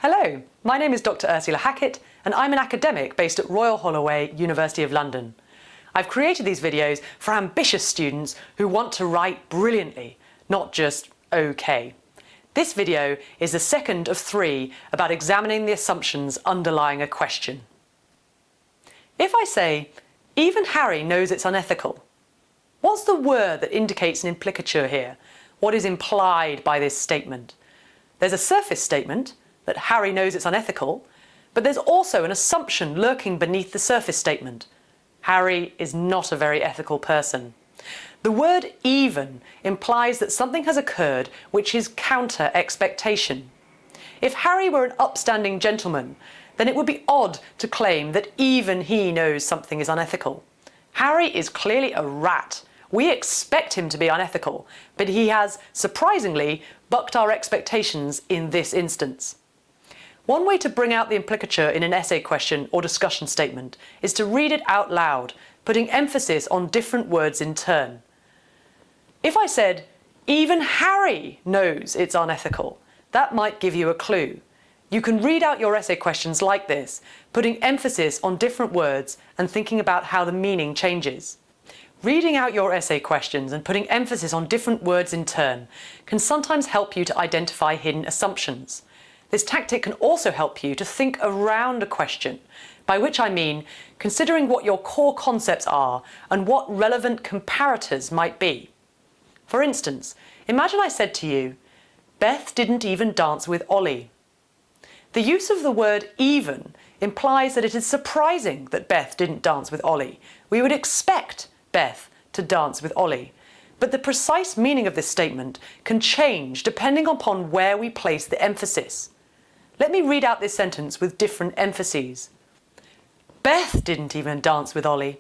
Hello, my name is Dr Ursula Hackett and I'm an academic based at Royal Holloway, University of London. I've created these videos for ambitious students who want to write brilliantly, not just okay. This video is the second of 3 about examining the assumptions underlying a question. If I say, even Harry knows it's unethical, what's the word that indicates an implicature here? What is implied by this statement? There's a surface statement, that Harry knows it's unethical, but there's also an assumption lurking beneath the surface statement. Harry is not a very ethical person. The word even implies that something has occurred which is counter expectation. If Harry were an upstanding gentleman, then it would be odd to claim that even he knows something is unethical. Harry is clearly a rat. We expect him to be unethical, but he has, surprisingly, bucked our expectations in this instance. One way to bring out the implicature in an essay question or discussion statement is to read it out loud, putting emphasis on different words in turn. If I said, even Harry knows it's unethical, that might give you a clue. You can read out your essay questions like this, putting emphasis on different words and thinking about how the meaning changes. Reading out your essay questions and putting emphasis on different words in turn can sometimes help you to identify hidden assumptions. This tactic can also help you to think around a question, by which I mean considering what your core concepts are and what relevant comparators might be. For instance, imagine I said to you, Beth didn't even dance with Ollie. The use of the word even implies that it is surprising that Beth didn't dance with Ollie. We would expect Beth to dance with Ollie. But the precise meaning of this statement can change depending upon where we place the emphasis. Let me read out this sentence with different emphases. Beth didn't even dance with Ollie.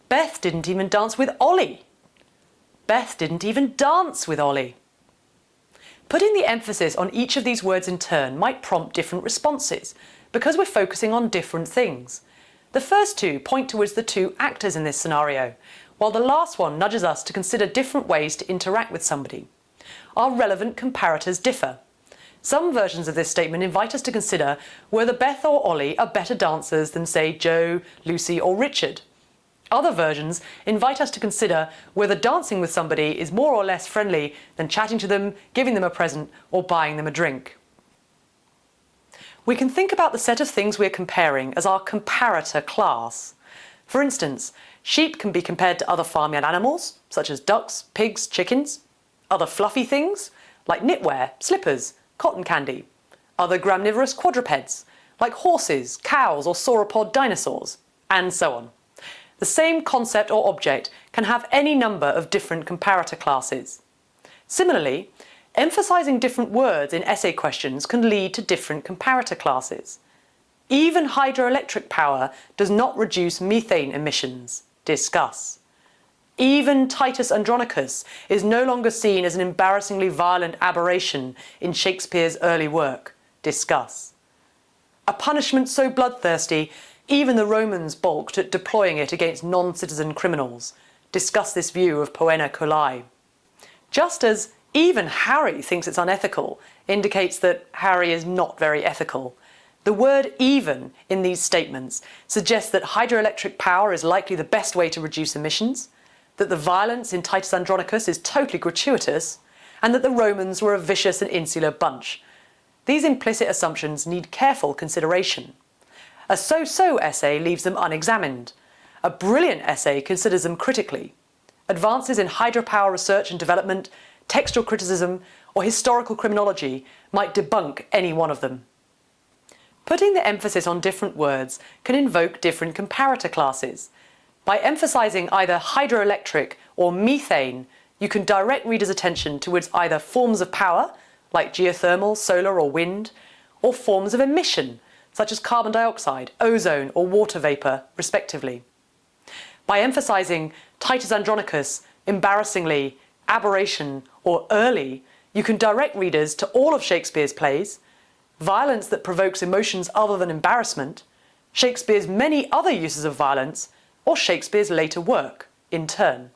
Beth didn't even dance with Ollie. Beth didn't even dance with Ollie. Putting the emphasis on each of these words in turn might prompt different responses because we're focusing on different things. The first 2 point towards the 2 actors in this scenario, while the last one nudges us to consider different ways to interact with somebody. Our relevant comparators differ. Some versions of this statement invite us to consider whether Beth or Ollie are better dancers than, say, Joe, Lucy or Richard. Other versions invite us to consider whether dancing with somebody is more or less friendly than chatting to them, giving them a present or buying them a drink. We can think about the set of things we're comparing as our comparator class. For instance, sheep can be compared to other farmyard animals, such as ducks, pigs, chickens. Other fluffy things, like knitwear, slippers, cotton candy. Other graminivorous quadrupeds, like horses, cows or sauropod dinosaurs, and so on. The same concept or object can have any number of different comparator classes. Similarly, emphasizing different words in essay questions can lead to different comparator classes. Even hydroelectric power does not reduce methane emissions. Discuss. Even Titus Andronicus is no longer seen as an embarrassingly violent aberration in Shakespeare's early work. Discuss. A punishment so bloodthirsty, even the Romans balked at deploying it against non-citizen criminals. Discuss this view of poena coli. Just as even Harry thinks it's unethical indicates that Harry is not very ethical. The word even in these statements suggests that hydroelectric power is likely the best way to reduce emissions, that the violence in Titus Andronicus is totally gratuitous, and that the Romans were a vicious and insular bunch. These implicit assumptions need careful consideration. A so-so essay leaves them unexamined. A brilliant essay considers them critically. Advances in hydropower research and development, textual criticism, or historical criminology might debunk any one of them. Putting the emphasis on different words can invoke different comparator classes. By emphasizing either hydroelectric or methane, you can direct readers' attention towards either forms of power, like geothermal, solar or wind, or forms of emission, such as carbon dioxide, ozone or water vapour, respectively. By emphasizing Titus Andronicus, embarrassingly, aberration or early, you can direct readers to all of Shakespeare's plays, violence that provokes emotions other than embarrassment, Shakespeare's many other uses of violence, or Shakespeare's later work, in turn.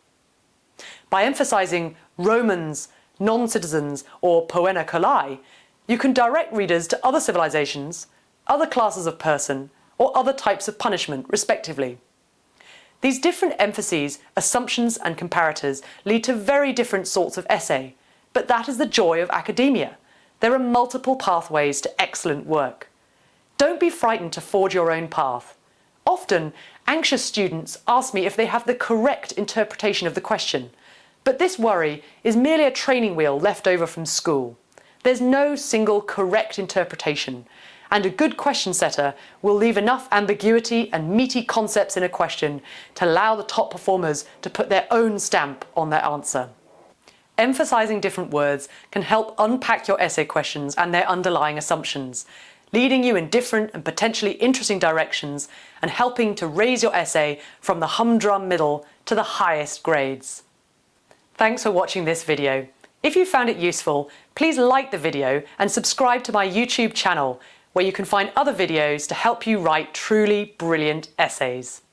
By emphasizing Romans, non-citizens, or poena coli, You can direct readers to other civilizations, other classes of person, or other types of punishment, respectively. These different emphases, assumptions, and comparators lead to very different sorts of essay, but that is the joy of academia. There are multiple pathways to excellent work. Don't be frightened to forge your own path. Often, anxious students ask me if they have the correct interpretation of the question, but this worry is merely a training wheel left over from school. There's no single correct interpretation, and a good question setter will leave enough ambiguity and meaty concepts in a question to allow the top performers to put their own stamp on their answer. Emphasizing different words can help unpack your essay questions and their underlying assumptions, leading you in different and potentially interesting directions and helping to raise your essay from the humdrum middle to the highest grades. Thanks for watching this video. If you found it useful, please like the video and subscribe to my YouTube channel, where you can find other videos to help you write truly brilliant essays.